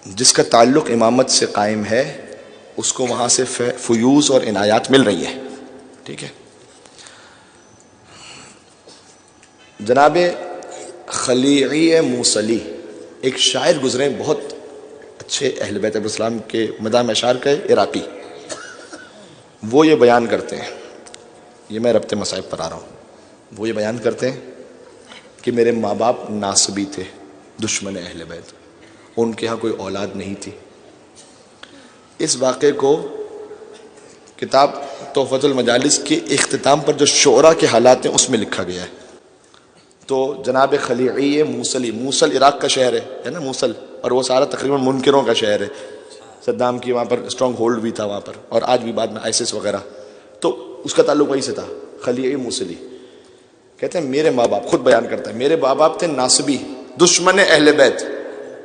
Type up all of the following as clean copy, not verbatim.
جس کا تعلق امامت سے قائم ہے اس کو وہاں سے فیوز اور عنایات مل رہی ہیں. ٹھیک ہے. جناب خلیعی موصلی ایک شاعر گزرے بہت اچھے اہل بیت الاسلام کے مداح اشعار کے عراقی. وہ یہ بیان کرتے ہیں، یہ میں ربط مصائب پر آ رہا ہوں، وہ یہ بیان کرتے ہیں کہ میرے ماں باپ ناصبی تھے، دشمن اہل بیت، ان کے ہاں کوئی اولاد نہیں تھی. اس واقعے کو کتاب تحفۃ المجالس کے اختتام پر جو شعراء کے حالات ہیں اس میں لکھا گیا ہے. تو جناب خلیعی موصلی، موصل عراق کا شہر ہے نا موصل، اور وہ سارا تقریباً منکروں کا شہر ہے. صدام کی وہاں پر اسٹرانگ ہولڈ بھی تھا وہاں پر، اور آج بھی بعد میں آئسس وغیرہ، تو اس کا تعلق وہی سے تھا. خلیعی موصلی کہتے ہیں میرے ماں باپ، خود بیان کرتا ہے، میرے ماں باپ تھے ناصبی، دشمن اہل بیت.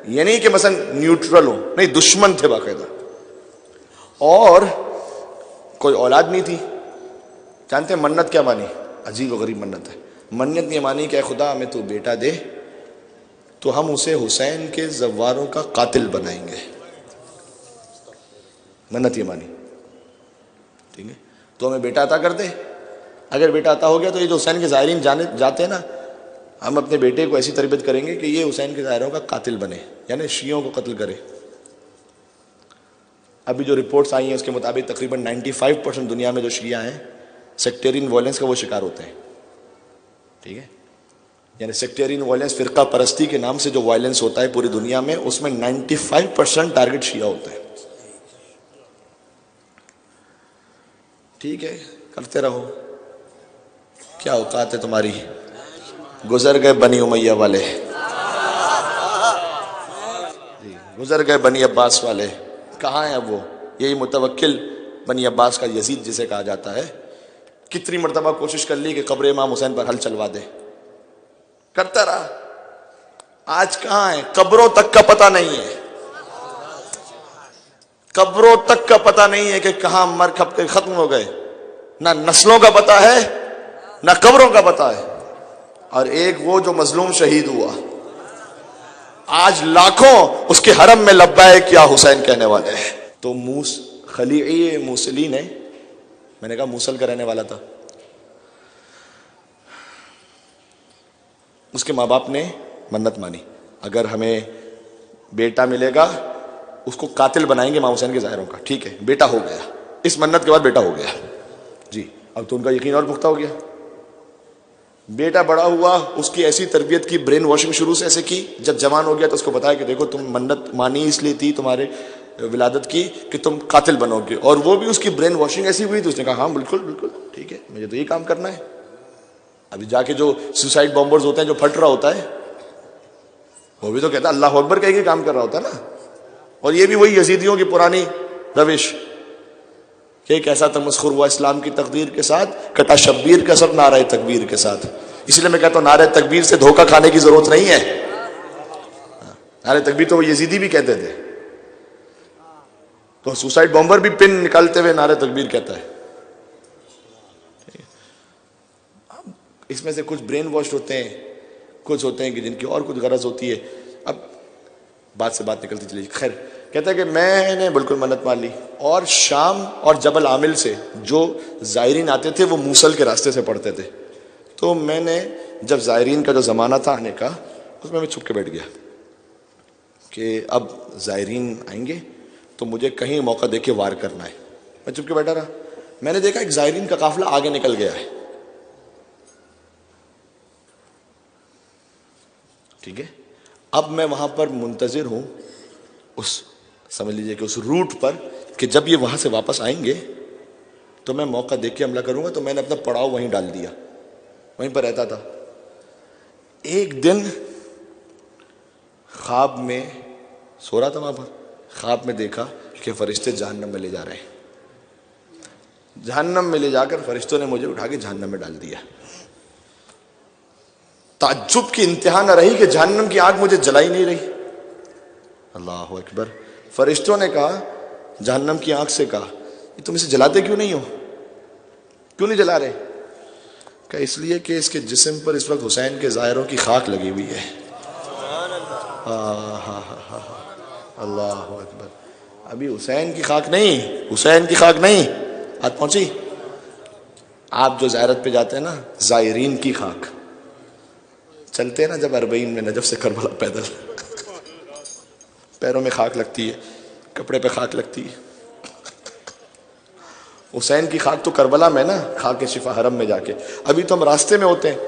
یہ نہیں کہ مثلا نیوٹرل ہوں، نہیں، دشمن تھے باقاعدہ، اور کوئی اولاد نہیں تھی. جانتے ہیں منت کیا مانی؟ عجیب و غریب منت ہے. منت یہ مانی کہ اے خدا ہمیں تو بیٹا دے تو ہم اسے حسین کے زواروں کا قاتل بنائیں گے. منت یہ مانی. ٹھیک ہے، تو ہمیں بیٹا عطا کر دے. اگر بیٹا عطا ہو گیا تو یہ جو حسین کے زائرین جاتے ہیں نا، ہم اپنے بیٹے کو ایسی تربیت کریں گے کہ یہ حسین کے زائروں کا قاتل بنے، یعنی شیعوں کو قتل کرے. ابھی جو رپورٹس آئی ہیں اس کے مطابق تقریباً 95% دنیا میں جو شیعہ ہیں سیکٹیرین وائلنس کا وہ شکار ہوتے ہیں. ٹھیک ہے، یعنی سیکٹیرین وائلنس، فرقہ پرستی کے نام سے جو وائلنس ہوتا ہے پوری دنیا میں، اس میں 95% ٹارگٹ شیعہ ہوتے ہیں. ٹھیک ہے، کرتے رہو، کیا اوقات ہے تمہاری. گزر گئے بنی امیہ والے، گزر گئے بنی عباس والے، کہاں ہیں وہ؟ یہی متوکل بنی عباس کا یزید جسے کہا جاتا ہے، کتنی مرتبہ کوشش کر لی کہ قبر امام حسین پر حل چلوا دے، کرتا رہا. آج کہاں ہے؟ قبروں تک کا پتہ نہیں ہے، قبروں تک کا پتہ نہیں ہے کہ کہاں مر کھپ کے ختم ہو گئے. نہ نسلوں کا پتہ ہے، نہ قبروں کا پتہ ہے. اور ایک وہ جو مظلوم شہید ہوا، آج لاکھوں اس کے حرم میں لبیک یا حسین کہنے والے ہیں. تو خلیعی موصلی نے، میں نے کہا موصل کا رہنے والا تھا، اس کے ماں باپ نے منت مانی، اگر ہمیں بیٹا ملے گا اس کو قاتل بنائیں گے امام حسین کے ظاہروں کا. ٹھیک ہے، بیٹا ہو گیا، اس منت کے بعد بیٹا ہو گیا. جی، اب تو ان کا یقین اور پختہ ہو گیا. بیٹا بڑا ہوا، اس کی ایسی تربیت کی، برین واشنگ شروع سے ایسے کی، جب جوان ہو گیا تو اس کو بتایا کہ دیکھو تم منت مانی اس لیے تھی تمہارے ولادت کی کہ تم قاتل بنو گے، اور وہ بھی اس کی برین واشنگ ایسی ہوئی تو اس نے کہا ہاں بالکل بالکل ٹھیک ہے، مجھے تو یہ کام کرنا ہے. ابھی جا کے جو سوسائڈ بامبرز ہوتے ہیں، جو پھٹ رہا ہوتا ہے، وہ بھی تو کہتا ہے اللہ اکبر کہہ کے کام کر رہا ہوتا ہے نا. اور یہ بھی وہی یزیدیوں کی پرانی روش کہ ایک ایسا تمسخر ہوا اسلام کی تقدیر کے ساتھ، کٹا شبیر کا سر نعرہ تکبیر کے ساتھ. اس لیے میں کہتا ہوں نعرہ تکبیر سے دھوکہ کھانے کی ضرورت نہیں ہے. نعرہ تکبیر تو وہ یزیدی بھی کہتے تھے، تو سوسائڈ بامبر بھی پن نکالتے ہوئے نعرہ تکبیر کہتا ہے. اس میں سے کچھ برین واش ہوتے ہیں، کچھ ہوتے ہیں کہ جن کی اور کچھ غرض ہوتی ہے. اب بات سے بات نکلتی چلی. خیر، کہتا ہے کہ میں نے بالکل منت مان لی، اور شام اور جبل عامل سے جو زائرین آتے تھے وہ موصل کے راستے سے پڑھتے تھے. تو میں نے جب زائرین کا جو زمانہ تھا آنے کا، اس میں چھپ کے بیٹھ گیا کہ اب زائرین آئیں گے تو مجھے کہیں موقع دے کے وار کرنا ہے. میں چھپ کے بیٹھا رہا. میں نے دیکھا ایک زائرین کا قافلہ آگے نکل گیا ہے. ٹھیک ہے، اب میں وہاں پر منتظر ہوں، اس سمجھ لیجئے کہ اس روٹ پر، کہ جب یہ وہاں سے واپس آئیں گے تو میں موقع دیکھ کے حملہ کروں گا. تو میں نے اپنا پڑاؤ وہیں ڈال دیا، وہیں پر رہتا تھا. ایک دن خواب میں سو رہا تھا وہاں پر، خواب میں دیکھا کہ فرشتے جہنم میں لے جا رہے ہیں. جہنم میں لے جا کر فرشتوں نے مجھے اٹھا کے جہنم میں ڈال دیا. تعجب کی انتہا نہ رہی کہ جہنم کی آگ مجھے جلائی نہیں رہی. اللہ اکبر. فرشتوں نے کہا، جہنم کی آگ سے کہا، تم اسے جلاتے کیوں نہیں ہو؟ کیوں نہیں جلا رہے؟ کہ اس لیے کہ اس کے جسم پر اس وقت حسین کے ظاہروں کی خاک لگی ہوئی ہے. اللہ اکبر. ابھی حسین کی خاک نہیں، حسین کی خاک نہیں آج پہنچی. آپ جو زیارت پہ جاتے ہیں نا، زائرین کی خاک. چلتے ہیں نا جب اربعین میں نجف سے کربلا پیدل، پیروں میں خاک لگتی ہے، کپڑے پہ خاک لگتی ہے. حسین کی خاک تو کربلا میں نا، خاک شفا حرم میں جا کے. ابھی تو ہم راستے میں ہوتے ہیں.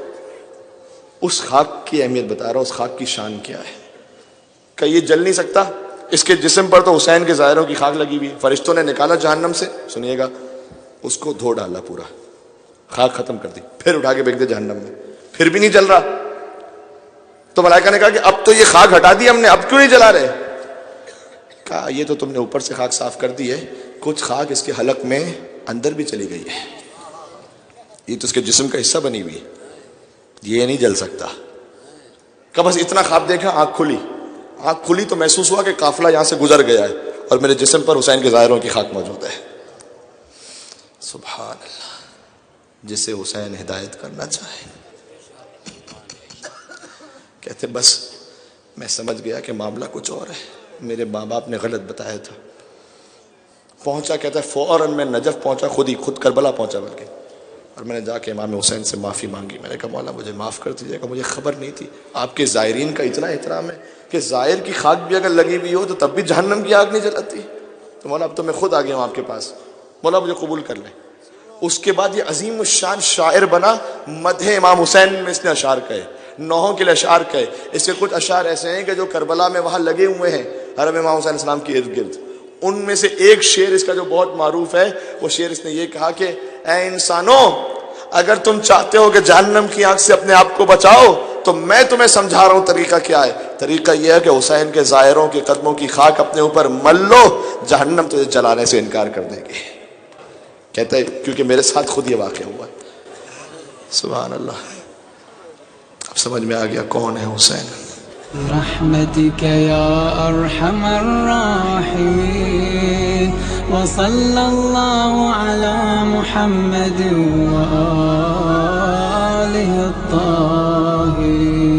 اس خاک کی اہمیت بتا رہا ہوں، اس خاک کی شان کیا ہے. کہ یہ جل نہیں سکتا. اس کے جسم پر تو حسین کے ظاہروں کی خاک لگی ہوئی. فرشتوں نے نکالا جہنم سے، سنیے گا، اس کو دھو ڈالا، پورا خاک ختم کر دی، پھر اٹھا کے پھینک دے جہنم میں، پھر بھی نہیں جل رہا. تو ملائکہ نے کہا کہ اب تو یہ خاک ہٹا دی ہم نے، اب کیوں نہیں جلا رہے؟ کہا یہ تو تم نے اوپر سے خاک صاف کر دی ہے، کچھ خاک اس کے حلق میں اندر بھی چلی گئی ہے، یہ تو اس کے جسم کا حصہ بنی ہوئی، یہ نہیں جل سکتا. کہ بس اتنا خواب دیکھا، آنکھ کھلی. آنکھ کھلی تو محسوس ہوا کہ قافلہ یہاں سے گزر گیا ہے اور میرے جسم پر حسین کے ظاہروں کی خاک موجود ہے. سبحان اللہ. جسے حسین ہدایت کرنا چاہے. کہتے بس میں سمجھ گیا کہ معاملہ کچھ اور ہے، میرے ماں باپ نے غلط بتایا تھا. پہنچا، کہتا ہے فوراً میں نجف پہنچا، خود کربلا پہنچا بلکہ، اور میں نے جا کے امام حسین سے معافی مانگی. میں نے کہا مولا مجھے معاف کر دیجیے گا، مجھے خبر نہیں تھی. آپ کے زائرین کا اتنا احترام ہے کہ زائر کی خاک بھی اگر لگی ہوئی ہو تو تب بھی جہنم کی آگ نہیں جلاتی. تو مولا اب تو میں خود آ گیا ہوں آپ کے پاس، مولا مجھے قبول کر لیں. اس کے بعد یہ عظیم الشان شاعر بنا. مدح امام حسین میں اس نے اشعار کہے، نوحوں کے لیے اشعار کہے. اس کے کچھ اشعار ایسے ہیں کہ جو کربلا میں وہاں لگے ہوئے ہیں حرم امام حسین علیہ السلام کے ارد گرد. ان میں سے ایک شعر اس کا جو بہت معروف ہے، وہ شعر اس نے یہ کہا کہ اے انسانوں، اگر تم چاہتے ہو کہ جہنم کی آگ سے اپنے آپ کو بچاؤ تو میں تمہیں سمجھا رہا ہوں طریقہ کیا ہے. طریقہ یہ ہے کہ حسین کے ظاہروں کے قدموں کی خاک اپنے اوپر مل لو، جہنم تجھے جلانے سے انکار کر دے گی. کہتا ہے کیونکہ میرے ساتھ خود یہ واقع ہوا. سبحان اللہ. اب سمجھ میں آ گیا کون ہے حسین. برحمتك يا أرحم الراحمين وصلى الله على محمد وآله الطاهرين.